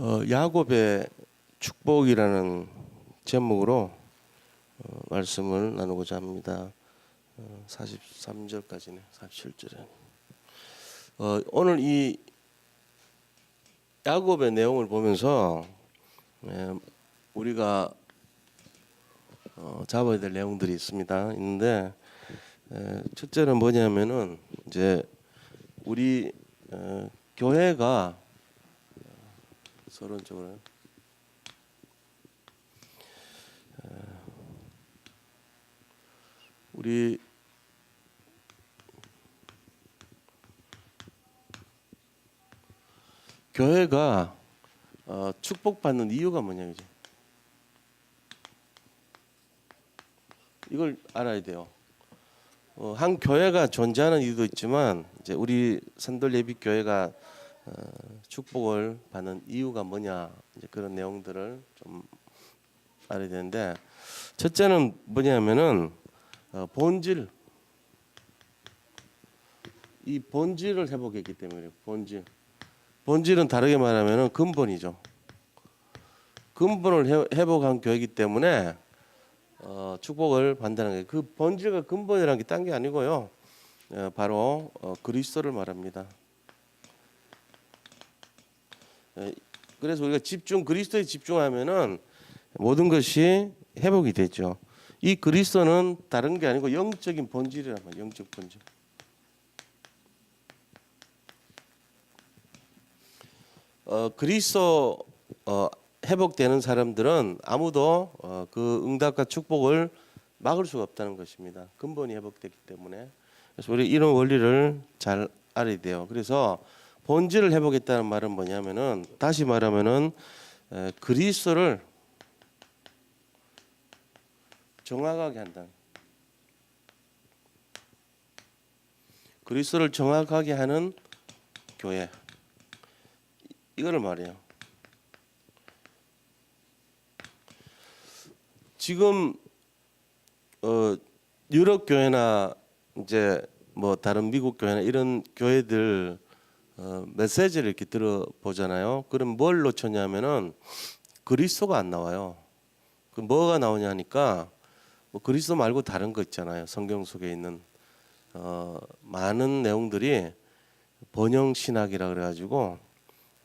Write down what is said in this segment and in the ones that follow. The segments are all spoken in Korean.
야곱의 축복이라는 제목으로 말씀을 나누고자 합니다. 43절까지네, 47절에. 오늘 이 야곱의 내용을 보면서 우리가 잡아야 될 내용들이 있는데 첫째는 뭐냐면은 이제 우리 교회가 서론적으로 우리 교회가 축복받는 이유가 뭐냐 이제 이걸 알아야 돼요. 한 교회가 존재하는 이유도 있지만 이제 우리 산돌 예비 교회가 축복을 받는 이유가 뭐냐 이제 그런 내용들을 좀 알아야 되는데 첫째는 뭐냐면은 본질, 이 본질을 회복했기 때문에 본질은 다르게 말하면은 근본이죠. 근본을 회복한 교회이기 때문에 축복을 받는다는 거예요. 그 본질과 근본이라는 게 딴 게 아니고요. 바로 그리스도를 말합니다. 그래서 우리가 그리스도에 집중하면은 모든 것이 회복이 되죠. 이 그리스도는 다른 게 아니고 영적인 본질이란 말이에요. 영적 본질. 그리스도 회복되는 사람들은 아무도 그 응답과 축복을 막을 수가 없다는 것입니다. 근본이 회복됐기 때문에. 그래서 우리 이런 원리를 잘 알아야 돼요. 그래서 본질을 회복했다는 말은 뭐냐면은 다시 말하면은 그리스도를 정확하게 한다. 그리스도를 정확하게 하는 교회. 이거를 말해요. 지금 유럽 교회나 이제 뭐 다른 미국 교회나 이런 교회들 메시지를 이렇게 들어보잖아요. 그럼 뭘 놓쳤냐면은 그리스도가 안 나와요. 그 뭐가 나오냐 하니까 뭐 그리스도 말고 다른 거 있잖아요. 성경 속에 있는 많은 내용들이 번영 신학이라 그래가지고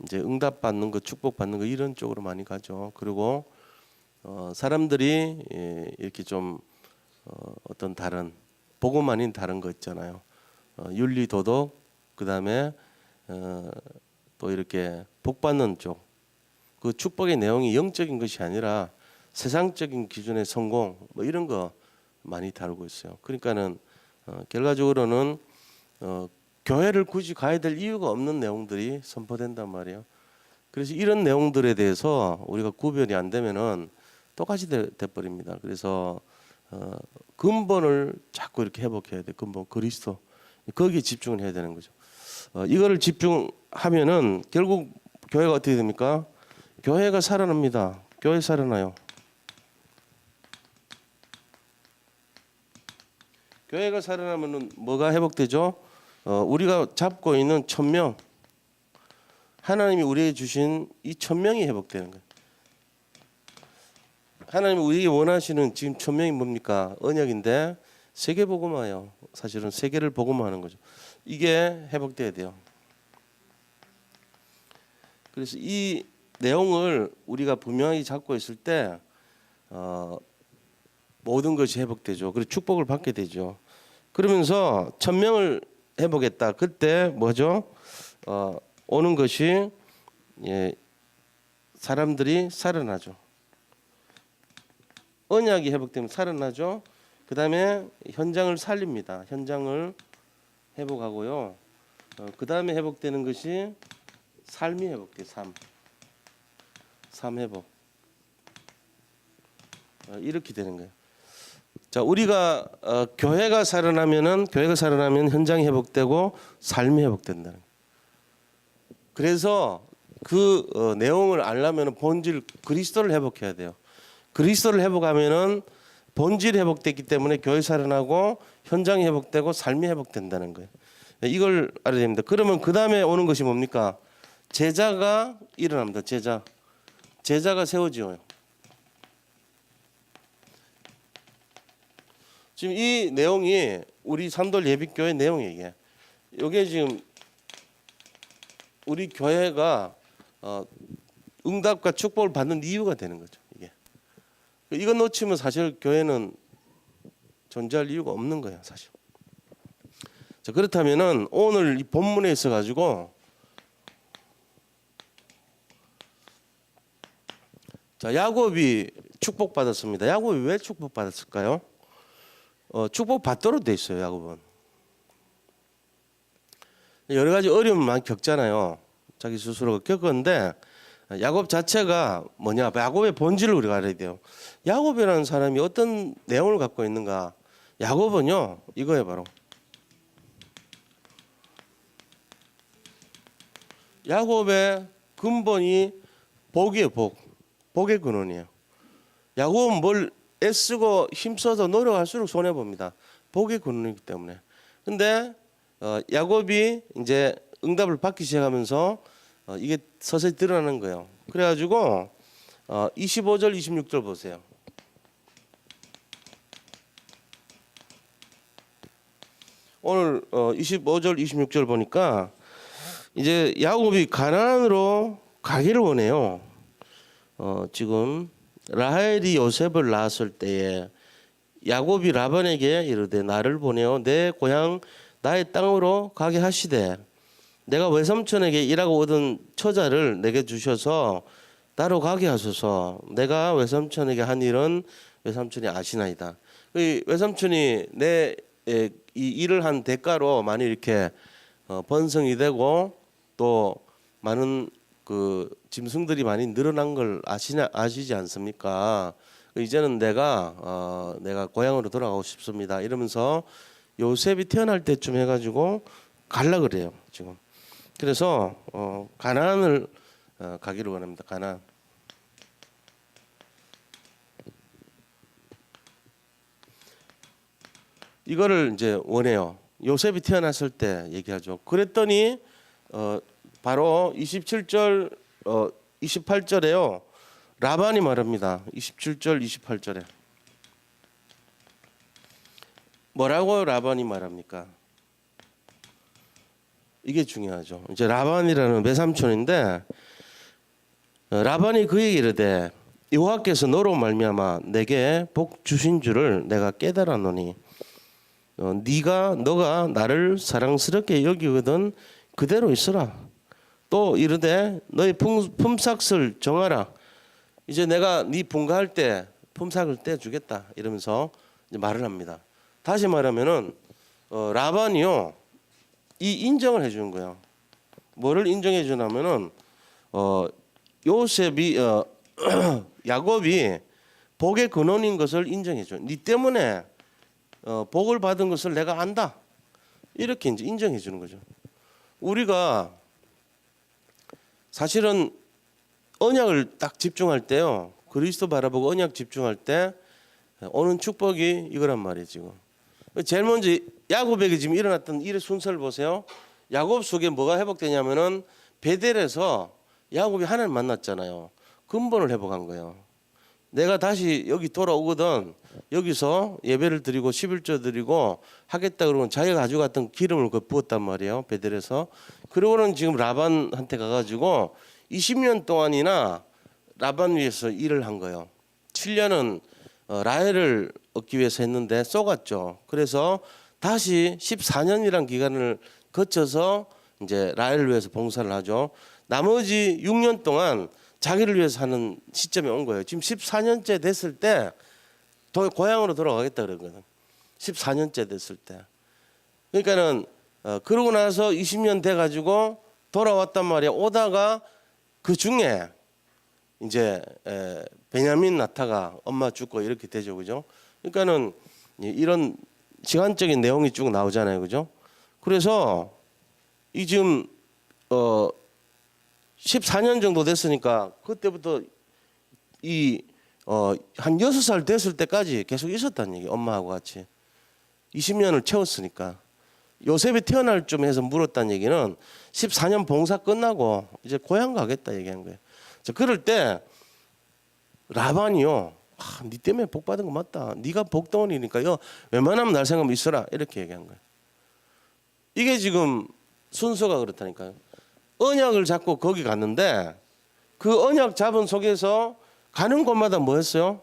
이제 응답 받는 거, 축복 받는 거 이런 쪽으로 많이 가죠. 그리고 사람들이 이렇게 좀 어떤 다른 복음 아닌 다른 거 있잖아요. 윤리 도덕 그다음에 또 이렇게 복 받는 쪽. 그 축복의 내용이 영적인 것이 아니라 세상적인 기준의 성공 뭐 이런 거 많이 다루고 있어요. 그러니까는 결과적으로는 교회를 굳이 가야 될 이유가 없는 내용들이 선포된단 말이에요. 그래서 이런 내용들에 대해서 우리가 구별이 안 되면은 똑같이 돼버립니다. 그래서 근본을 자꾸 이렇게 회복해야 돼. 근본 그리스도 거기에 집중을 해야 되는 거죠. 이거를 집중하면은 결국 교회가 어떻게 됩니까? 교회가 살아납니다. 교회 살아나요. 교회가 살아나면은 뭐가 회복되죠? 우리가 잡고 있는 천명, 하나님이 우리에게 주신 이 천명이 회복되는 거예요. 하나님이 우리에게 원하시는 지금 천명이 뭡니까? 언약인데 세계복음화예요. 사실은 세계를 복음화하는 거죠. 이게 회복돼야 돼요. 그래서 이 내용을 우리가 분명히 잡고 있을 때 모든 것이 회복되죠. 그리고 축복을 받게 되죠. 그러면서 천명을 회복했다. 그때 뭐죠? 오는 것이 사람들이 살아나죠. 언약이 회복되면 살아나죠. 그 다음에 현장을 살립니다. 현장을 회복하고요. 그 다음에 회복되는 것이 삶이 회복돼요. 삶 회복. 이렇게 되는 거예요. 자, 우리가 교회가 살아나면 현장이 회복되고 삶이 회복된다는 거예요. 그래서 그 내용을 알려면 본질 그리스도를 회복해야 돼요. 그리스도를 회복하면은 본질이 회복됐기 때문에 교회 살아나고 현장이 회복되고 삶이 회복된다는 거예요. 이걸 알아야 됩니다. 그러면 그 다음에 오는 것이 뭡니까? 제자가 일어납니다. 제자가 세워지어요. 지금 이 내용이 우리 산돌 예비교회 내용이에요. 이게 지금 우리 교회가 응답과 축복을 받는 이유가 되는 거죠. 이게 이거 놓치면 사실 교회는 존재할 이유가 없는 거예요, 사실. 자, 그렇다면은 오늘 이 본문에 있어 가지고 자, 야곱이 축복받았습니다. 야곱이 왜 축복받았을까요? 축복받도록 돼 있어요, 야곱은. 여러 가지 어려움을 많이 겪잖아요. 자기 스스로가 겪었는데 야곱 자체가 뭐냐? 야곱의 본질을 우리가 알아야 돼요. 야곱이라는 사람이 어떤 내용을 갖고 있는가? 야곱은요, 이거예요, 바로. 야곱의 근본이 복이에요, 복. 복의 근원이에요. 야곱은 뭘 애쓰고 힘써서 노력할수록 손해 봅니다. 복의 근원이기 때문에. 근데 야곱이 이제 응답을 받기 시작하면서 이게 서서히 드러나는 거예요. 그래가지고 25절, 26절 보세요. 오늘 25절, 26절 보니까 이제 야곱이 가나안으로 가기를 원해요. 지금 라헬이 요셉을 낳았을 때에 야곱이 라반에게 이르되 나를 보내어 내 고향 나의 땅으로 가게 하시되 내가 외삼촌에게 일하고 얻은 처자를 내게 주셔서 나로 가게 하소서. 내가 외삼촌에게 한 일은 외삼촌이 아시나이다. 외삼촌이 내 이 일을 한 대가로 많이 이렇게 번성이 되고 또 많은 그 짐승들이 많이 늘어난 걸 아시지 않습니까? 이제는 내가 고향으로 돌아가고 싶습니다. 이러면서 요셉이 태어날 때쯤 해가지고 갈라 그래요 지금. 그래서 가나안을 가기를 원합니다. 가나안. 이거를 이제 원해요. 요셉이 태어났을 때 얘기하죠. 그랬더니 바로 27절 28절에요. 라반이 말합니다. 27절 28절에. 뭐라고 라반이 말합니까? 이게 중요하죠. 이제 라반이라는 외삼촌인데 라반이 그에게 이르되 여호와께서 너로 말미암아 내게 복 주신 줄을 내가 깨달았노니 너가 나를 사랑스럽게 여기거든 그대로 있으라. 또 이르되 너의 품삯을 정하라. 이제 내가 네 분가할 때 품삯을 떼주겠다 이러면서 이제 말을 합니다. 다시 말하면은 라반이요 이 인정을 해주는 거예요. 뭐를 인정해 주냐면은 요셉이 야곱이 복의 근원인 것을 인정해 줘. 네 때문에 복을 받은 것을 내가 안다. 이렇게 이제 인정해 주는 거죠. 우리가 사실은 언약을 딱 집중할 때요. 그리스도 바라보고 언약 집중할 때 오는 축복이 이거란 말이에요, 지금. 제일 먼저 야곱에게 지금 일어났던 일의 순서를 보세요. 야곱 속에 뭐가 회복되냐면은 베델에서 야곱이 하나님 만났잖아요. 근본을 회복한 거예요. 내가 다시 여기 돌아오거든 여기서 예배를 드리고 11조 드리고 하겠다 그러면 자기가 가져갔던 기름을 부었단 말이에요. 베델에서. 그러고는 지금 라반한테 가가지고 20년 동안이나 라반 위에서 일을 한 거예요. 7년은 라헬을 얻기 위해서 했는데 쏘갔죠. 그래서 다시 14년이란 기간을 거쳐서 이제 라헬을 위해서 봉사를 하죠. 나머지 6년 동안 자기를 위해서 하는 시점이 온 거예요. 지금 14년째 됐을 때 고향으로 돌아가겠다 그러거든. 14년째 됐을 때. 그러니까는 그러고 나서 20년 돼 가지고 돌아왔단 말이야. 오다가 그 중에 이제 베냐민 나타가 엄마 죽고 이렇게 되죠, 그죠? 그러니까는 이런 시간적인 내용이 쭉 나오잖아요, 그죠? 그래서 이 지금 14년 정도 됐으니까 그때부터 한 6살 됐을 때까지 계속 있었다는 얘기. 엄마하고 같이 20년을 채웠으니까. 요셉이 태어날 쯤 해서 물었다는 얘기는 14년 봉사 끝나고 이제 고향 가겠다 얘기한 거예요. 자, 그럴 때 라반이요. 네 때문에 복 받은 거 맞다. 네가 복덩어리니까 웬만하면 날 생각하면 있어라. 이렇게 얘기한 거예요. 이게 지금 순서가 그렇다니까요. 언약을 잡고 거기 갔는데 그 언약 잡은 속에서 가는 곳마다 뭐 했어요?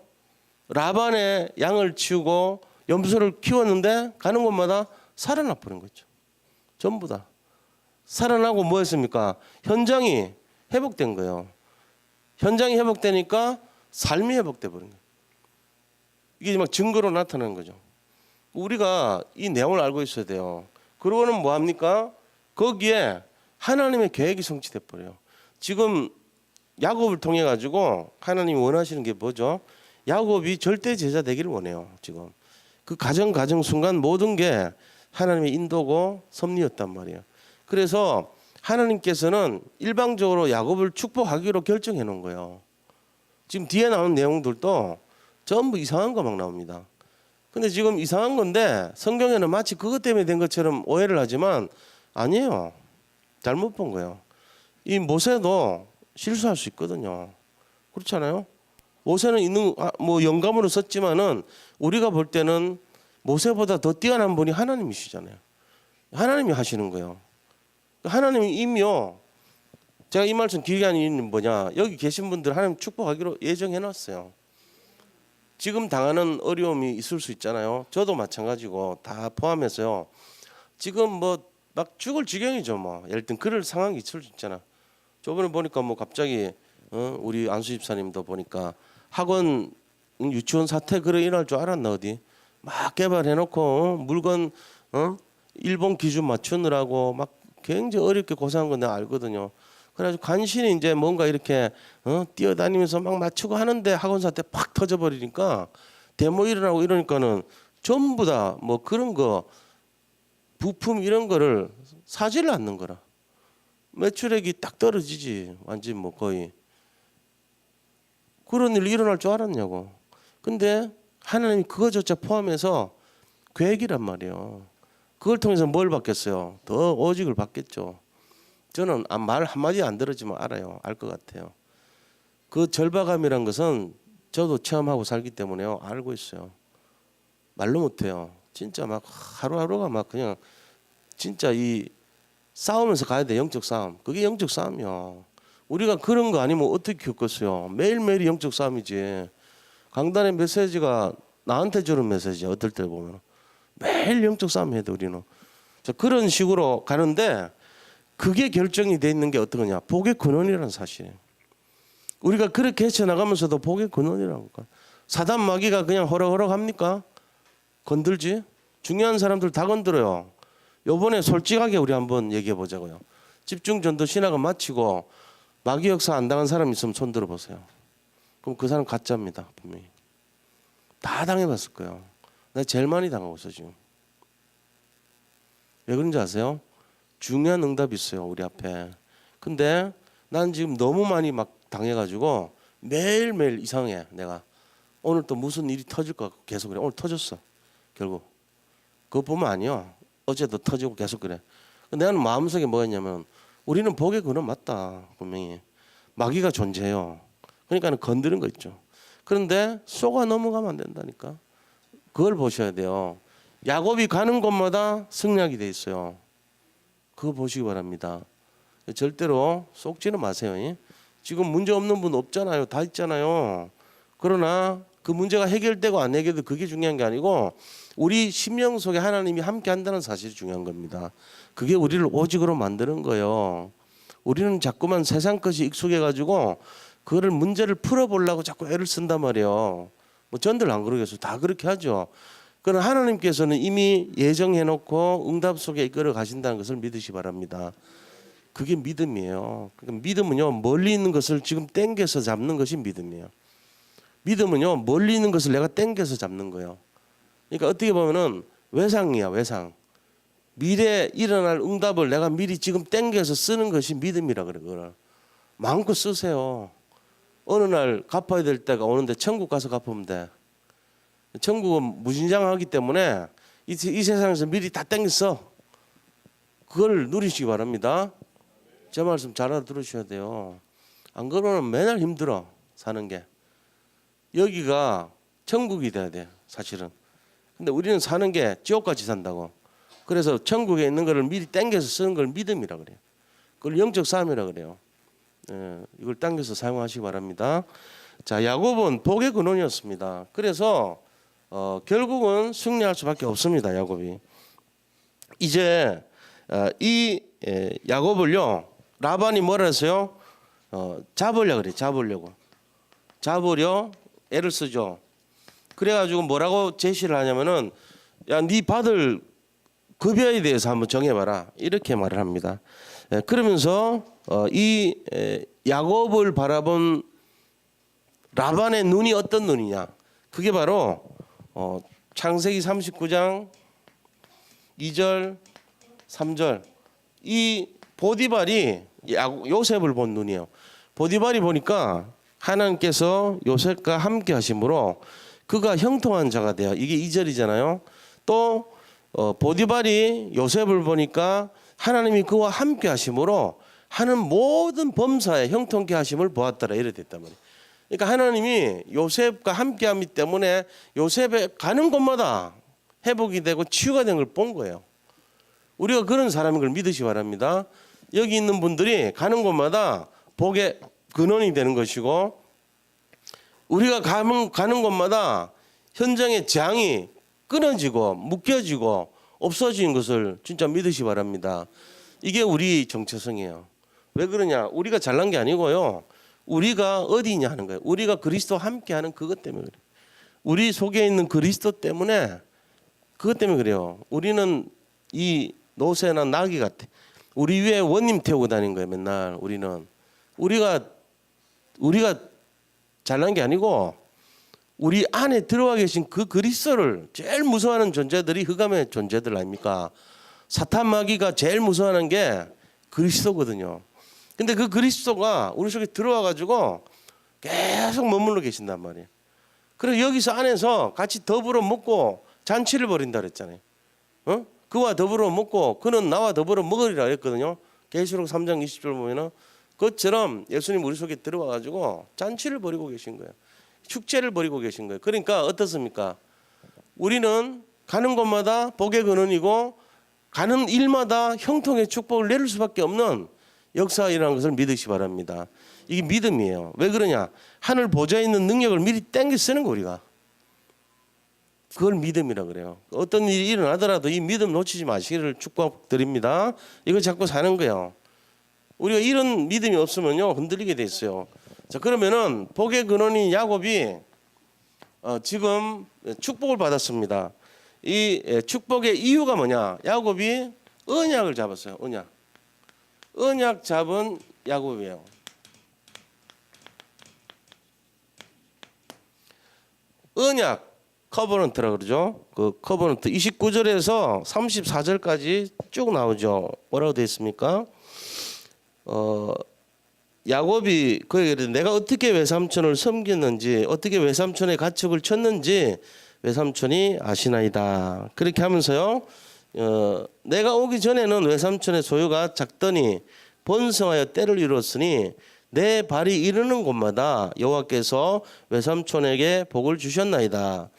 라반의 양을 치우고 염소를 키웠는데 가는 곳마다 살아나 버린 거죠. 전부 다. 살아나고 뭐 했습니까? 현장이 회복된 거예요. 현장이 회복되니까 삶이 회복돼 버린 거예요. 이게 막 증거로 나타나는 거죠. 우리가 이 내용을 알고 있어야 돼요. 그러고는 뭐 합니까? 거기에 하나님의 계획이 성취돼 버려요. 지금 야곱을 통해 가지고 하나님이 원하시는 게 뭐죠? 야곱이 절대 제자 되기를 원해요. 지금 그 가정 순간 모든 게 하나님의 인도고 섭리였단 말이에요. 그래서 하나님께서는 일방적으로 야곱을 축복하기로 결정해 놓은 거예요. 지금 뒤에 나오는 내용들도 전부 이상한 거 막 나옵니다. 근데 지금 이상한 건데 성경에는 마치 그것 때문에 된 것처럼 오해를 하지만 아니에요. 잘못 본 거예요. 이 모세도 실수할 수 있거든요. 그렇잖아요. 모세는 있는 뭐 영감으로 썼지만은 우리가 볼 때는 모세보다 더 뛰어난 분이 하나님이시잖아요. 하나님이 하시는 거예요. 하나님이 이미요. 제가 이 말씀 길게 하는 이유는 뭐냐? 여기 계신 분들 하나님 축복하기로 예정해 놨어요. 지금 당하는 어려움이 있을 수 있잖아요. 저도 마찬가지고 다 포함해서요. 지금 뭐 막 죽을 지경이죠. 뭐 예를 들면 그럴 상황이 있을 수 있잖아. 저번에 보니까 뭐 갑자기 우리 안수 집사님도 보니까 학원 유치원 사태 그래 일어날 줄 알았나 어디? 막 개발해놓고 물건 일본 기준 맞추느라고 막 굉장히 어렵게 고생한 건 내가 알거든요. 그래가지고 간신히 이제 뭔가 이렇게 뛰어다니면서 막 맞추고 하는데 학원 사태 팍 터져버리니까 데모 일어나고 이러니까는 전부 다 뭐 그런 거 부품 이런 거를 사지를 않는 거라. 매출액이 딱 떨어지지. 완전 뭐 거의. 그런 일이 일어날 줄 알았냐고. 근데 하나님이 그거조차 포함해서 계획이란 말이에요. 그걸 통해서 뭘 받겠어요? 더 오직을 받겠죠. 저는 말 한마디 안 들었지만 알아요. 알 것 같아요. 그 절박함이란 것은 저도 체험하고 살기 때문에요. 알고 있어요. 말로 못해요. 진짜 막 하루하루가 막 그냥 진짜 이 싸우면서 가야 돼. 영적 싸움. 그게 영적 싸움이요. 우리가 그런 거 아니면 어떻게 겪겠어요. 매일매일이 영적 싸움이지. 강단의 메시지가 나한테 주는 메시지야. 어떨 때 보면 매일 영적 싸움 해야 돼 우리는. 자, 그런 식으로 가는데 그게 결정이 돼 있는 게 어떠냐. 복의 근원이라는 사실이에요. 우리가 그렇게 헤쳐나가면서도 복의 근원이라는 거. 사단 마귀가 그냥 허락허락 합니까? 건들지? 중요한 사람들 다 건드려요. 요번에 솔직하게 우리 한번 얘기해 보자고요. 집중전도 신학을 마치고 마귀 역사 안 당한 사람 있으면 손 들어보세요. 그럼 그 사람 가짜입니다. 분명히. 다 당해봤을 거예요. 나 제일 많이 당하고 있어 지금. 왜 그런지 아세요? 중요한 응답이 있어요. 우리 앞에. 근데 난 지금 너무 많이 막 당해가지고 매일매일 이상해. 내가. 오늘 또 무슨 일이 터질 것 같고 계속 그래. 오늘 터졌어. 결국. 그거 보면 아니요. 어제도 터지고 계속 그래. 내가 마음속에 뭐가 있냐면 우리는 복의 근원 맞다. 분명히. 마귀가 존재해요. 그러니까 건드는 거 있죠. 그런데 속아 넘어가면 안 된다니까. 그걸 보셔야 돼요. 야곱이 가는 곳마다 승리하게 돼 있어요. 그거 보시기 바랍니다. 절대로 속지는 마세요. 지금 문제 없는 분 없잖아요. 다 있잖아요. 그러나 그 문제가 해결되고 안 해결되고 그게 중요한 게 아니고 우리 심령 속에 하나님이 함께 한다는 사실이 중요한 겁니다. 그게 우리를 오직으로 만드는 거예요. 우리는 자꾸만 세상 것이 익숙해가지고 그거를 문제를 풀어보려고 자꾸 애를 쓴단 말이에요. 뭐 전들 안 그러겠어요. 다 그렇게 하죠. 그러나 하나님께서는 이미 예정해놓고 응답 속에 이끌어 가신다는 것을 믿으시 바랍니다. 그게 믿음이에요. 그러니까 믿음은요 멀리 있는 것을 지금 땡겨서 잡는 것이 믿음이에요. 믿음은요 멀리 있는 것을 내가 땡겨서 잡는 거예요. 그러니까 어떻게 보면은 외상이야 외상. 미래에 일어날 응답을 내가 미리 지금 땡겨서 쓰는 것이 믿음이라 그래. 그걸 마음껏 쓰세요. 어느 날 갚아야 될 때가 오는데 천국 가서 갚으면 돼. 천국은 무진장하기 때문에 이 세상에서 미리 다 땡겼어. 그걸 누리시기 바랍니다. 제 말씀 잘 알아들으셔야 돼요. 안 그러면 맨날 힘들어 사는 게. 여기가 천국이 돼야 돼 사실은. 근데 우리는 사는 게 지옥같이 산다고. 그래서 천국에 있는 거를 미리 땡겨서 쓰는 걸 믿음이라 그래요. 그걸 영적 싸움이라 그래요. 이걸 당겨서 사용하시기 바랍니다. 자, 야곱은 복의 근원이었습니다. 그래서 결국은 승리할 수밖에 없습니다. 야곱이. 이제 이 야곱을요 라반이 뭐라 했어요? 잡으려 그래. 잡으려 애를 쓰죠. 그래가지고 뭐라고 제시를 하냐면은 야, 네 받을 급여에 대해서 한번 정해봐라. 이렇게 말을 합니다. 그러면서 이 야곱을 바라본 라반의 눈이 어떤 눈이냐? 그게 바로 창세기 39장 2절 3절 이 보디발이 요셉을 본 눈이에요. 보디발이 보니까 하나님께서 요셉과 함께 하심으로 그가 형통한 자가 돼요. 이게 2절이잖아요. 또 보디발이 요셉을 보니까 하나님이 그와 함께 하심으로 하는 모든 범사에 형통케 하심을 보았더라. 이래 됐단 말이에요. 그러니까 하나님이 요셉과 함께하기 때문에 요셉에 가는 곳마다 회복이 되고 치유가 된 걸 본 거예요. 우리가 그런 사람인 걸 믿으시기 바랍니다. 여기 있는 분들이 가는 곳마다 복의 근원이 되는 것이고 우리가 가는 곳마다 현장의 재앙이 끊어지고 묶여지고 없어지는 것을 진짜 믿으시기 바랍니다. 이게 우리 정체성이에요. 왜 그러냐? 우리가 잘난 게 아니고요. 우리가 어디 있냐 하는 거예요. 우리가 그리스도와 함께하는 그것 때문에 그래요. 우리 속에 있는 그리스도 때문에 그것 때문에 그래요. 우리는 이 노새나 나귀 같아. 우리 위에 원님 태우고 다니는 거예요. 맨날 우리는 우리가 잘난 게 아니고 우리 안에 들어와 계신 그 그리스도를 제일 무서워하는 존재들이 흑암의 존재들 아닙니까? 사탄 마귀가 제일 무서워하는 게 그리스도거든요. 근데 그 그리스도가 우리 속에 들어와 가지고 계속 머물러 계신단 말이에요. 그래서 여기서 안에서 같이 더불어 먹고 잔치를 벌인다 그랬잖아요. 그와 더불어 먹고 그는 나와 더불어 먹으리라 했거든요. 계시록 3장 20절 보면은 그것처럼 예수님 우리 속에 들어와 가지고 잔치를 벌이고 계신 거예요. 축제를 벌이고 계신 거예요. 그러니까 어떻습니까? 우리는 가는 곳마다 복의 근원이고 가는 일마다 형통의 축복을 내릴 수밖에 없는 역사이라는 것을 믿으시기 바랍니다. 이게 믿음이에요. 왜 그러냐? 하늘 보좌에 있는 능력을 미리 땡겨 쓰는 거 우리가. 그걸 믿음이라 그래요. 어떤 일이 일어나더라도 이 믿음 놓치지 마시기를 축복드립니다. 이거 잡고 사는 거예요. 우리가 이런 믿음이 없으면요 흔들리게 돼 있어요. 자, 그러면은 복의 근원인 야곱이 지금 축복을 받았습니다. 이 축복의 이유가 뭐냐? 야곱이 언약을 잡았어요. 언약 잡은 야곱이에요. 언약 커버넌트라 그러죠. 그 커버넌트 29절에서 34절까지 쭉 나오죠. 뭐라고 되어 있습니까? 야곱이 그에게 내가 어떻게 외삼촌을 섬겼는지 어떻게 외삼촌의 가축을 쳤는지 외삼촌이 아시나이다. 그렇게 하면서요. 내가 오기 전에는 외삼촌의 소유가 작더니 번성하여 때를 이루었으니 내 발이 이르는 곳마다 여호와께서 외삼촌에게 복을 주셨나이다.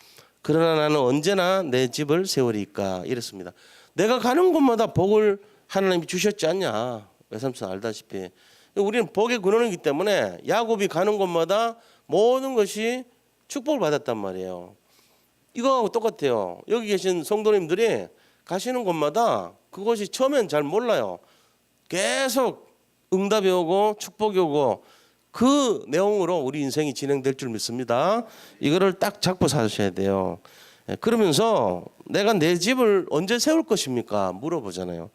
그러나 나는 언제나 내 집을 세우리까 이랬습니다. 내가 가는 곳마다 복을 하나님이 주셨지 않냐. 외삼촌 알다시피 우리는 복의 근원이기 때문에 야곱이 가는 곳마다 모든 것이 축복을 받았단 말이에요. 이거하고 똑같아요. 여기 계신 성도님들이 가시는 곳마다 그것이 처음엔 잘 몰라요. 계속 응답이 오고 축복이 오고 그 내용으로 우리 인생이 진행될 줄 믿습니다. 이거를 딱 잡고 사셔야 돼요. 그러면서 내가 내 집을 언제 세울 것입니까? 물어보잖아요.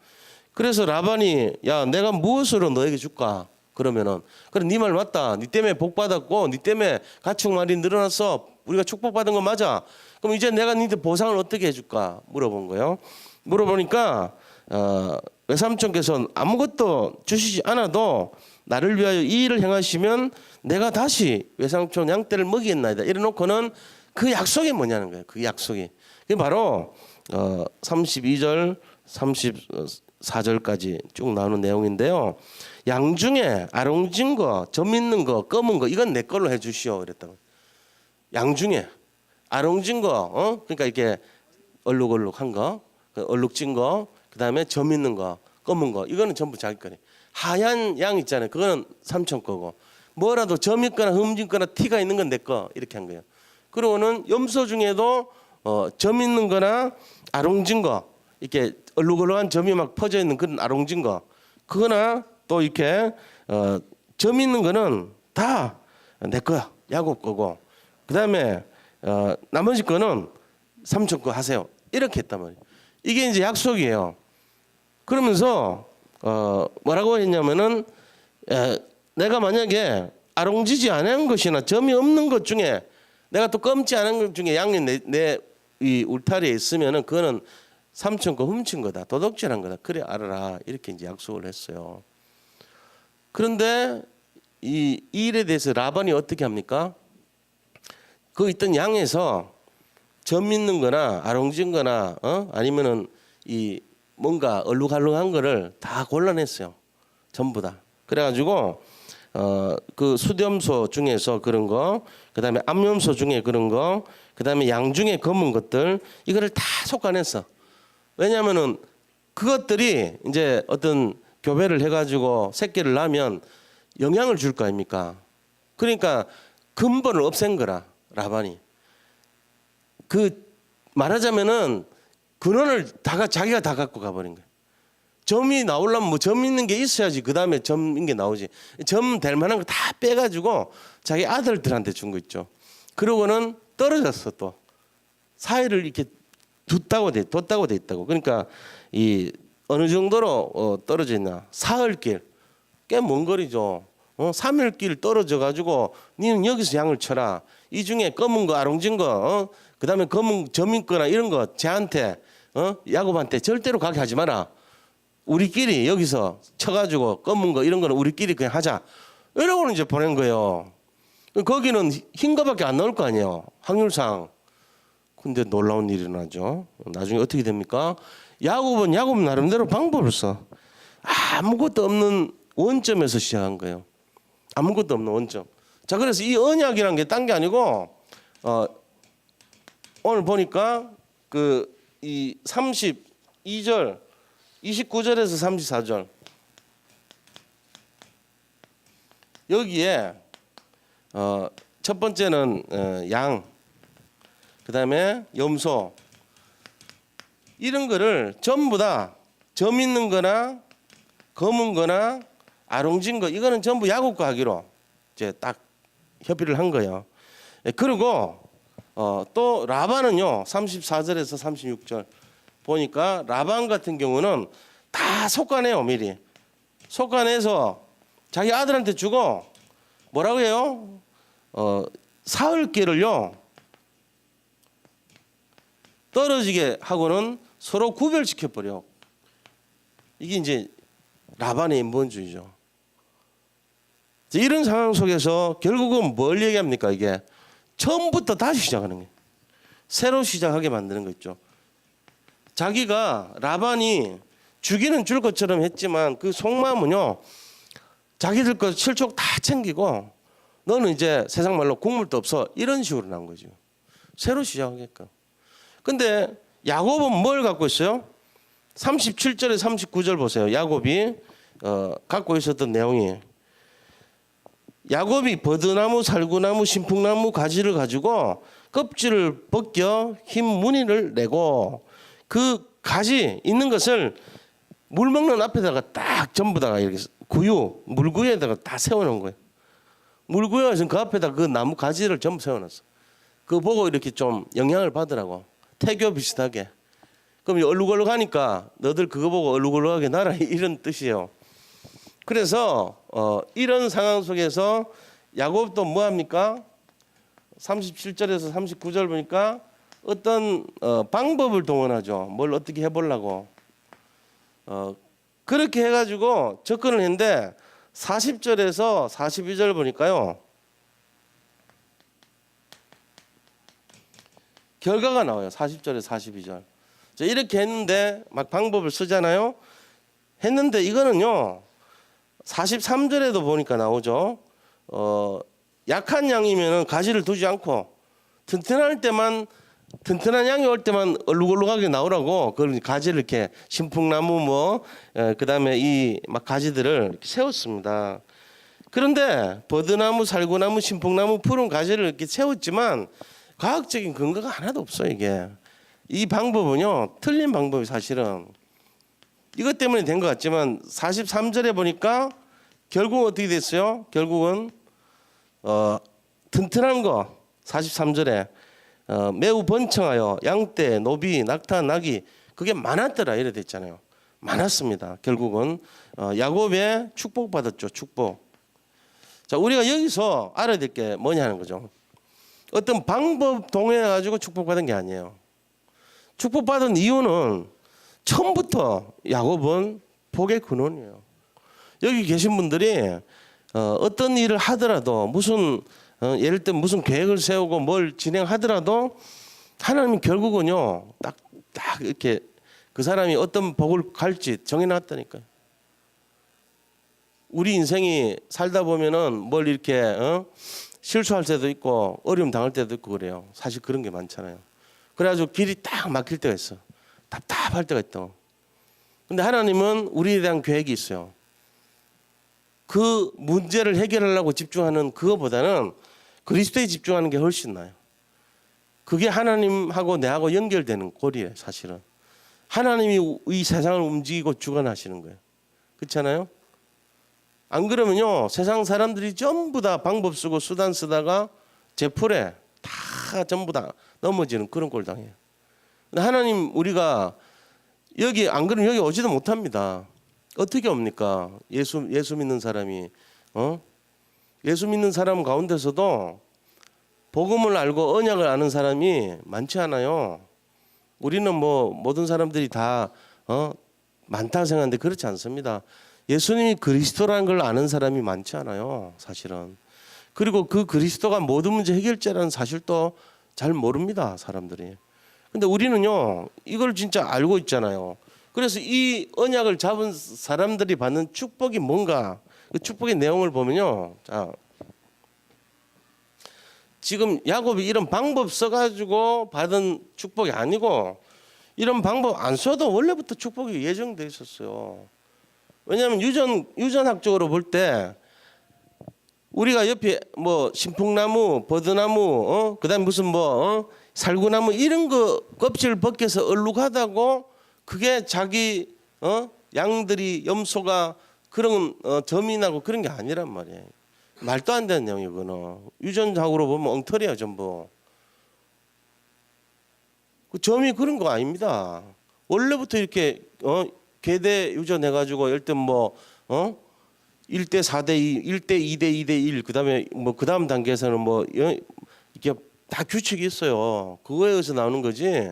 그래서 라반이 야 내가 무엇으로 너에게 줄까? 그러면은 그래 네 말 맞다. 네 때문에 복 받았고 네 때문에 가축 말이 늘어났어. 우리가 축복 받은 거 맞아. 그럼 이제 내가 너한테 보상을 어떻게 해줄까? 물어본 거예요. 물어보니까 외삼촌께서 아무것도 주시지 않아도 나를 위하여 이 일을 행하시면 내가 다시 외삼촌 양떼를 먹이겠나이다. 이래놓고는 그 약속이 뭐냐는 거예요. 그 약속이. 그게 바로 32절 34절까지 쭉 나오는 내용인데요. 양 중에 아롱진 거, 점 있는 거, 검은 거 이건 내 걸로 해주시오 이랬다고. 양 중에 아롱진 거, 그러니까 이렇게 얼룩얼룩한 거, 얼룩진 거, 그다음에 점 있는 거, 검은 거 이거는 전부 자기 거네. 하얀 양 있잖아요. 그거는 삼촌 거고 뭐라도 점 있거나 흠 있거나 티가 있는 건 내 거 이렇게 한 거예요. 그리고는 염소 중에도 점 있는 거나 아롱진 거 이렇게 얼룩얼룩한 점이 막 퍼져 있는 그런 아롱진 거 그거나 또 이렇게 점 있는 거는 다 내 거야. 야곱 거고 그다음에 나머지 거는 삼촌 거 하세요. 이렇게 했단 말이에요. 이게 이제 약속이에요. 그러면서 뭐라고 했냐면은 내가 만약에 아롱지지 않은 것이나 점이 없는 것 중에 내가 또 검지 않은 것 중에 양이 내 이 울타리에 있으면은 그거는 삼촌 거 훔친 거다. 도둑질한 거다. 그래 알아라. 이렇게 이제 약속을 했어요. 그런데 이 일에 대해서 라반이 어떻게 합니까? 그 있던 양에서 점 있는 거나 아롱진 거나 아니면은 이 뭔가 얼룩덜룩한 거를 다 골라냈어요. 전부 다. 그래가지고 그 수염소 중에서 그런 거, 그다음에 암염소 중에 그런 거, 그다음에 양 중에 검은 것들 이거를 다 솎아냈어. 왜냐하면은 그것들이 이제 어떤 교배를 해가지고 새끼를 낳으면 영향을 줄 거 아닙니까? 그러니까 근본을 없앤 거라 라반이. 그 말하자면은 근원을 자기가 다 갖고 가버린 거야. 점이 나오려면 뭐 점 있는 게 있어야지 그 다음에 점인 게 나오지. 점 될 만한 거 다 빼가지고 자기 아들들한테 준 거 있죠. 그러고는 떨어졌어 또. 사회를 이렇게 뒀다고 돼 있다고. 그러니까 이 어느 정도로 떨어져 있나. 사흘길 꽤 먼 거리죠. 3일길 떨어져 가지고 니는 여기서 양을 쳐라. 이 중에 검은 거 아롱진 거 그다음에 검은 점 있거나 이런 거 쟤한테 야곱한테 절대로 가게 하지 마라. 우리끼리 여기서 쳐가지고 검은 거 이런 거는 우리끼리 그냥 하자. 이러고는 이제 보낸 거예요. 거기는 흰 거밖에 안 나올 거 아니에요. 확률상. 근데 놀라운 일이 일어나죠. 나중에 어떻게 됩니까? 야곱 나름대로 방법을 써. 아무것도 없는 원점에서 시작한 거예요. 아무것도 없는 원점. 자, 그래서 이 언약이라는 게 딴 게 아니고 오늘 보니까 그 이 32절 29절에서 34절 여기에 첫 번째는 양, 그다음에 염소 이런 거를 전부 다 점 있는 거나 검은 거나 아롱진 거 이거는 전부 야곱과 하기로 이제 딱 협의를 한 거예요. 그리고 또 라반은요 34절에서 36절 보니까 라반 같은 경우는 다 솎아내요. 미리 솎아내서 자기 아들한테 주고 뭐라고 해요? 사흘길을요 떨어지게 하고는 서로 구별시켜버려. 이게 이제 라반의 인본주의죠. 이런 상황 속에서 결국은 뭘 얘기합니까? 이게 처음부터 다시 시작하는 거예요. 새로 시작하게 만드는 거 있죠. 자기가 라반이 주기는 줄 것처럼 했지만 그 속마음은요 자기들 거 실족 다 챙기고 너는 이제 세상 말로 국물도 없어 이런 식으로 나온 거죠. 새로 시작하게끔. 근데 야곱은 뭘 갖고 있어요? 37절에 39절 보세요. 야곱이 갖고 있었던 내용이 야곱이 버드나무, 살구나무, 신풍나무 가지를 가지고 껍질을 벗겨 흰 무늬를 내고 그 가지 있는 것을 물 먹는 앞에다가 딱 전부 다 이렇게 물구유에다가 다 세워놓은 거예요. 물구유에서 그 앞에다 그 나무 가지를 전부 세워놨어. 그거 보고 이렇게 좀 영향을 받으라고. 태교 비슷하게. 그럼 얼룩얼룩하니까 너들 그거 보고 얼룩얼룩하게 나라 이런 뜻이에요. 그래서 이런 상황 속에서 야곱도 뭐 합니까? 37절에서 39절 보니까 어떤 방법을 동원하죠. 뭘 어떻게 해보려고. 그렇게 해가지고 접근을 했는데 40절에서 42절 보니까요. 결과가 나와요. 40절에서 42절. 이렇게 했는데 막 방법을 쓰잖아요. 했는데 이거는요 43절에도 보니까 나오죠. 약한 양이면은 가지를 두지 않고 튼튼할 때만 튼튼한 양이 올 때만 얼룩얼룩하게 나오라고 그걸 가지를 이렇게 신풍나무 뭐 그다음에 이 막 가지들을 이렇게 세웠습니다. 그런데 버드나무, 살구나무, 신풍나무 푸른 가지를 이렇게 세웠지만 과학적인 근거가 하나도 없어요. 이게 이 방법은요 틀린 방법이 사실은 이것 때문에 된 것 같지만 43절에 보니까 결국 어떻게 됐어요? 결국은 튼튼한 거 43절에 매우 번창하여 양떼, 노비, 낙타, 나귀 그게 많았더라 이래 됐잖아요. 많았습니다. 결국은 야곱의 축복받았죠. 축복. 자 우리가 여기서 알아야 될 게 뭐냐는 거죠. 어떤 방법 동원해 가지고 축복받은 게 아니에요. 축복받은 이유는 처음부터 야곱은 복의 근원이에요. 여기 계신 분들이 어떤 일을 하더라도 무슨 예를 들면 무슨 계획을 세우고 뭘 진행하더라도 하나님이 결국은요 딱 이렇게 그 사람이 어떤 복을 갈지 정해놨다니까요. 우리 인생이 살다 보면은 뭘 이렇게 실수할 때도 있고 어려움 당할 때도 있고 그래요. 사실 그런 게 많잖아요. 그래가지고 길이 딱 막힐 때가 있어. 답답할 때가 있다. 근데 하나님은 우리에 대한 계획이 있어요. 그 문제를 해결하려고 집중하는 그거보다는 그리스도에 집중하는 게 훨씬 나아요. 그게 하나님하고 내하고 연결되는 고리예요. 사실은 하나님이 이 세상을 움직이고 주관하시는 거예요. 그렇잖아요? 안 그러면요 세상 사람들이 전부 다 방법 쓰고 수단 쓰다가 제풀에 다 전부 다 넘어지는 그런 꼴 당해요. 근데 하나님 우리가 여기 안 그러면 여기 오지도 못합니다. 어떻게 옵니까? 예수 믿는 사람이 예수 믿는 사람 가운데서도 복음을 알고 언약을 아는 사람이 많지 않아요. 우리는 뭐 모든 사람들이 다 많다 생각하는데 그렇지 않습니다. 예수님이 그리스도라는 걸 아는 사람이 많지 않아요. 사실은. 그리고 그 그리스도가 모든 문제 해결자라는 사실도 잘 모릅니다. 사람들이. 근데 우리는요 이걸 진짜 알고 있잖아요. 그래서 이 언약을 잡은 사람들이 받는 축복이 뭔가 그 축복의 내용을 보면요. 자, 지금 야곱이 이런 방법 써가지고 받은 축복이 아니고 이런 방법 안 써도 원래부터 축복이 예정돼 있었어요. 왜냐하면 유전학적으로 볼 때 우리가 옆에 뭐 신풍나무, 버드나무, 그다음 무슨 뭐 살구나무 이런 거 껍질 벗겨서 얼룩하다고 그게 자기 양들이 염소가 그런 점이 나고 그런 게 아니란 말이에요. 말도 안 되는 내용이에요. 그거는 유전학으로 보면 엉터리야 전부. 그 점이 그런 거 아닙니다. 원래부터 이렇게 계대 유전해가지고 일단 뭐 1대 4대 2, 1대 2대 2대 1 그다음에 뭐 그다음 단계에서는 뭐 이게 다 규칙이 있어요. 그거에 의해서 나오는 거지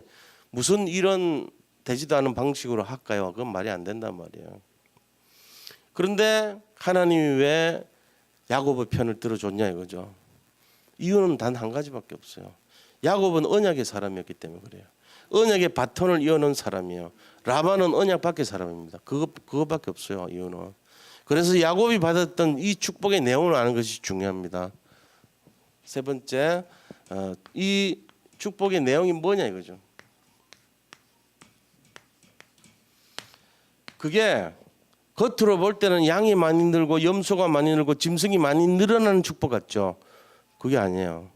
무슨 이런 되지도 않은 방식으로 할까요? 그건 말이 안 된단 말이에요. 그런데 하나님이 왜 야곱의 편을 들어줬냐 이거죠. 이유는 단 한 가지밖에 없어요. 야곱은 언약의 사람이었기 때문에 그래요. 언약의 바톤을 이어놓은 사람이에요. 라반은 언약 밖의 사람입니다. 그것밖에 없어요. 이유는. 그래서 야곱이 받았던 이 축복의 내용을 아는 것이 중요합니다. 세 번째, 이 축복의 내용이 뭐냐 이거죠. 그게 겉으로 볼 때는 양이 많이 늘고 염소가 많이 늘고 짐승이 많이 늘어나는 축복 같죠. 그게 아니에요.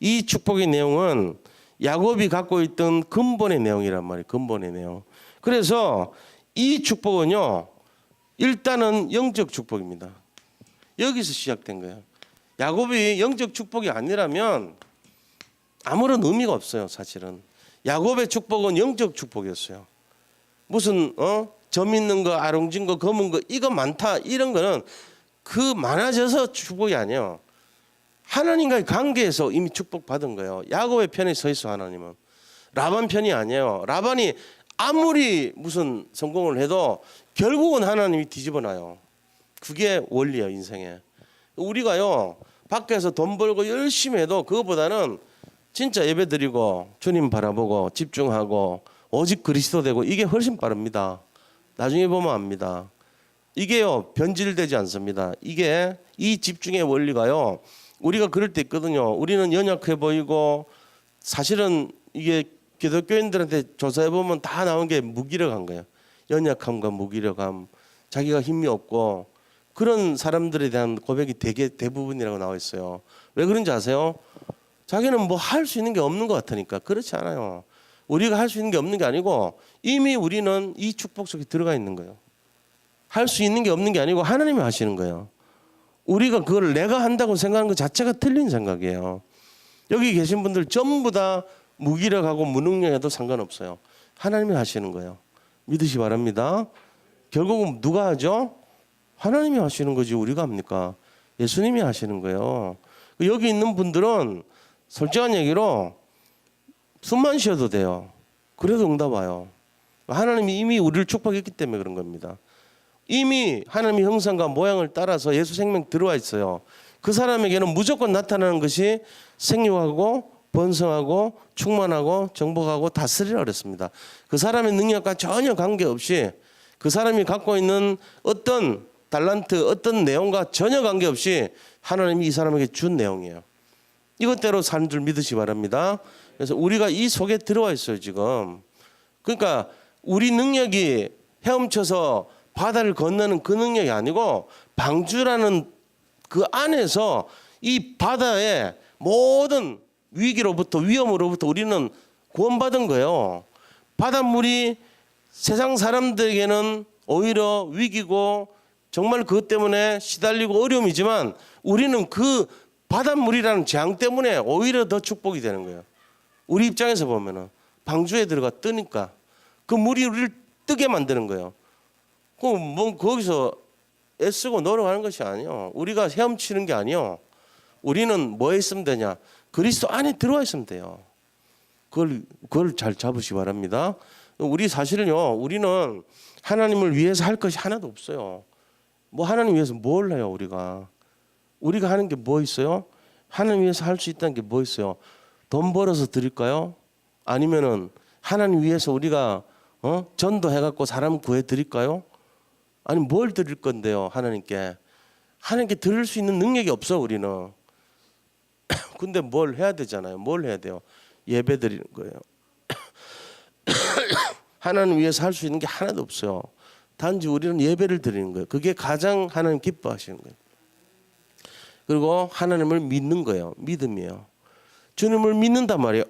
이 축복의 내용은 야곱이 갖고 있던 근본의 내용이란 말이에요. 근본의 내용. 그래서 이 축복은요. 일단은 영적 축복입니다. 여기서 시작된 거예요. 야곱이 영적 축복이 아니라면 아무런 의미가 없어요. 사실은. 야곱의 축복은 영적 축복이었어요. 무슨 점 있는 거, 아롱진 거, 검은 거 이거 많다 이런 거는 그 많아져서 축복이 아니에요. 하나님과의 관계에서 이미 축복받은 거예요. 야곱의 편에 서 있어 하나님은. 라반 편이 아니에요. 라반이 아무리 무슨 성공을 해도 결국은 하나님이 뒤집어놔요. 그게 원리예요 인생에. 우리가요 밖에서 돈 벌고 열심히 해도 그거보다는 진짜 예배드리고 주님 바라보고 집중하고 오직 그리스도 되고 이게 훨씬 빠릅니다. 나중에 보면 압니다. 이게요 변질되지 않습니다. 이게 이 집중의 원리가요. 우리가 그럴 때 있거든요. 우리는 연약해 보이고 사실은 이게 기독교인들한테 조사해 보면 다 나온 게 무기력한 거예요. 연약함과 무기력함, 자기가 힘이 없고 그런 사람들에 대한 고백이 대부분이라고 나와 있어요. 왜 그런지 아세요? 자기는 뭐 할 수 있는 게 없는 것 같으니까. 그렇지 않아요. 우리가 할 수 있는 게 없는 게 아니고 이미 우리는 이 축복 속에 들어가 있는 거예요. 할 수 있는 게 없는 게 아니고 하나님이 하시는 거예요. 우리가 그걸 내가 한다고 생각하는 것 자체가 틀린 생각이에요. 여기 계신 분들 전부 다 무기력하고 무능력해도 상관없어요. 하나님이 하시는 거예요. 믿으시 바랍니다. 결국은 누가 하죠? 하나님이 하시는 거지 우리가 합니까? 예수님이 하시는 거예요. 여기 있는 분들은 솔직한 얘기로 숨만 쉬어도 돼요. 그래도 응답 와요. 하나님이 이미 우리를 축복했기 때문에 그런 겁니다. 이미 하나님의 형상과 모양을 따라서 예수 생명 들어와 있어요. 그 사람에게는 무조건 나타나는 것이 생육하고 번성하고 충만하고 정복하고 다스리라 그랬습니다. 그 사람의 능력과 전혀 관계없이 그 사람이 갖고 있는 어떤 달란트 어떤 내용과 전혀 관계없이 하나님이 이 사람에게 준 내용이에요. 이것대로 사는 줄 믿으시 바랍니다. 그래서 우리가 이 속에 들어와 있어요 지금. 그러니까 우리 능력이 헤엄쳐서 바다를 건너는 그 능력이 아니고 방주라는 그 안에서 이 바다의 모든 위기로부터 위험으로부터 우리는 구원받은 거예요. 바닷물이 세상 사람들에게는 오히려 위기고 정말 그것 때문에 시달리고 어려움이지만 우리는 그 바닷물이라는 재앙 때문에 오히려 더 축복이 되는 거예요. 우리 입장에서 보면은 방주에 들어가 뜨니까 그 물이 우리를 뜨게 만드는 거예요. 그럼 뭐 거기서 애쓰고 노력하는 것이 아니요. 우리가 헤엄치는 게 아니요. 우리는 뭐에 있으면 되냐? 그리스도 안에 들어와 있으면 돼요. 그걸 잘 잡으시기 바랍니다. 우리 사실은요. 우리는 하나님을 위해서 할 것이 하나도 없어요. 뭐 하나님 위해서 뭘 해요 우리가? 우리가 하는 게 뭐 있어요? 하나님 위해서 할 수 있다는 게 뭐 있어요? 돈 벌어서 드릴까요? 아니면은 하나님 위해서 우리가 전도해갖고 사람 구해 드릴까요? 아니 뭘 드릴 건데요 하나님께? 하나님께 드릴 수 있는 능력이 없어 우리는. 근데 뭘 해야 되잖아요. 뭘 해야 돼요? 예배 드리는 거예요. 하나님 위해서 할 수 있는 게 하나도 없어요. 단지 우리는 예배를 드리는 거예요. 그게 가장 하나님 기뻐하시는 거예요. 그리고 하나님을 믿는 거예요. 믿음이에요. 주님을 믿는단 말이에요.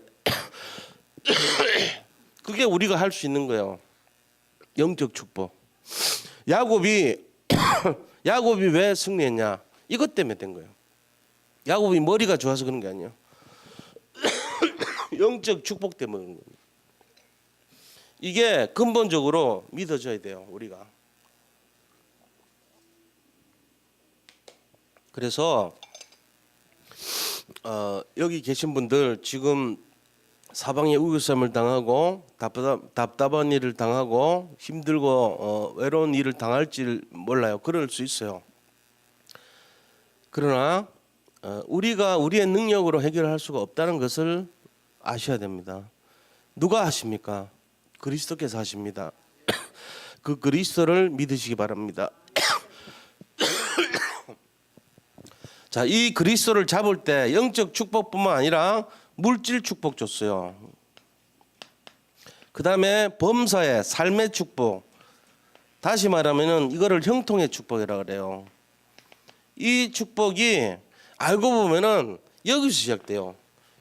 그게 우리가 할 수 있는 거예요. 영적 축복. 야곱이 왜 승리했냐? 이것 때문에 된 거예요. 야곱이 머리가 좋아서 그런 게 아니에요. 영적 축복 때문에 그런 겁니다. 이게 근본적으로 믿어져야 돼요. 우리가. 그래서 여기 계신 분들 지금 사방에 우겨쌈을 당하고 답답한 일을 당하고 힘들고 외로운 일을 당할지 몰라요. 그럴 수 있어요. 그러나 우리가 우리의 능력으로 해결할 수가 없다는 것을 아셔야 됩니다. 누가 하십니까? 그리스도께서 하십니다. 그 그리스도를 믿으시기 바랍니다. 자, 이 그리스도를 잡을 때 영적 축복뿐만 아니라 물질 축복 줬어요. 그 다음에 범사의 삶의 축복. 다시 말하면은 이거를 형통의 축복이라고 그래요. 이 축복이 알고 보면은 여기서 시작돼요.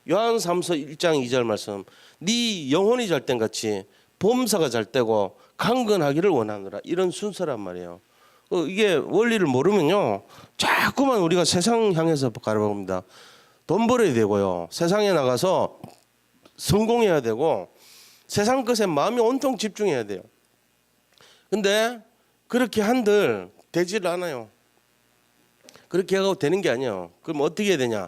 요한삼서 1장 2절 말씀. 네 영혼이 잘 땐 같이 범사가 잘 되고 강건하기를 원하노라. 이런 순서란 말이에요. 이게 원리를 모르면요 자꾸만 우리가 세상 향해서 바라봅니다. 돈 벌어야 되고요, 세상에 나가서 성공해야 되고 세상 것에 마음이 온통 집중해야 돼요. 근데 그렇게 한들 되질 않아요. 그렇게 하고 되는 게 아니에요. 그럼 어떻게 해야 되냐?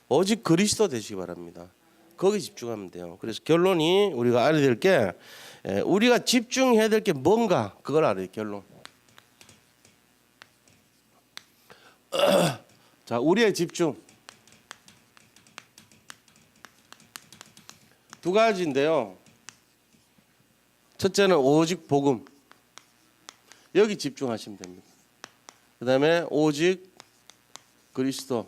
오직 그리스도 되시기 바랍니다. 거기 집중하면 돼요. 그래서 결론이 우리가 알아야 될 게 우리가 집중해야 될 게 뭔가 그걸 알아야 돼요. 결론. 자, 우리의 집중 두 가지인데요. 첫째는 오직 복음. 여기 집중하시면 됩니다. 그다음에 오직 그리스도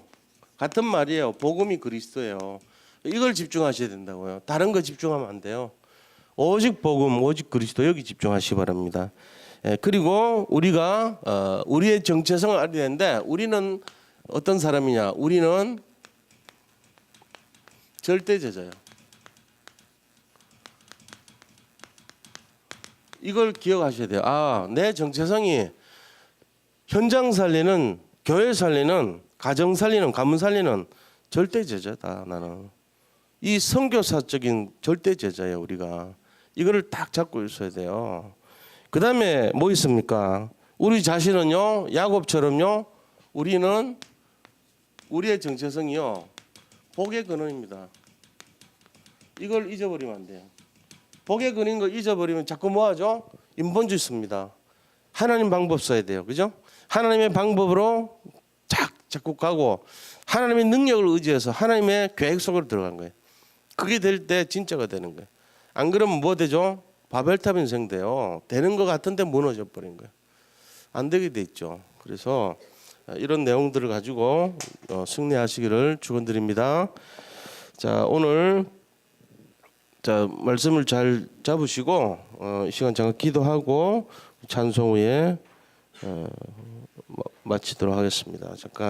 같은 말이에요. 복음이 그리스도예요. 이걸 집중하셔야 된다고요. 다른 거 집중하면 안 돼요. 오직 복음, 오직 그리스도 여기 집중하시기 바랍니다. 그리고 우리가 우리의 정체성을 알아야 되는데 우리는 어떤 사람이냐? 우리는 절대 제자예요. 이걸 기억하셔야 돼요. 아, 내 정체성이 현장 살리는, 교회 살리는, 가정 살리는, 가문 살리는 절대 제자다. 나는 이 선교사적인 절대 제자예요. 우리가 이거를 딱 잡고 있어야 돼요. 그 다음에 뭐 있습니까? 우리 자신은요, 야곱처럼요, 우리는 우리의 정체성이요, 복의 근원입니다. 이걸 잊어버리면 안 돼요. 복의 근원인 거 잊어버리면 자꾸 뭐 하죠? 인본주의 씁니다. 하나님 방법 써야 돼요. 그죠? 하나님의 방법으로 자꾸 가고 하나님의 능력을 의지해서 하나님의 계획 속으로 들어간 거예요. 그게 될 때 진짜가 되는 거예요. 안 그러면 뭐 되죠? 바벨탑 인생돼요. 되는 것 같은데 무너져 버린 거예요. 안 되게 돼 있죠. 그래서 이런 내용들을 가지고 승리하시기를 축원드립니다. 자, 오늘 말씀을 잘 잡으시고 이 시간 잠깐 기도하고 찬송 후에 마치도록 하겠습니다. 잠깐.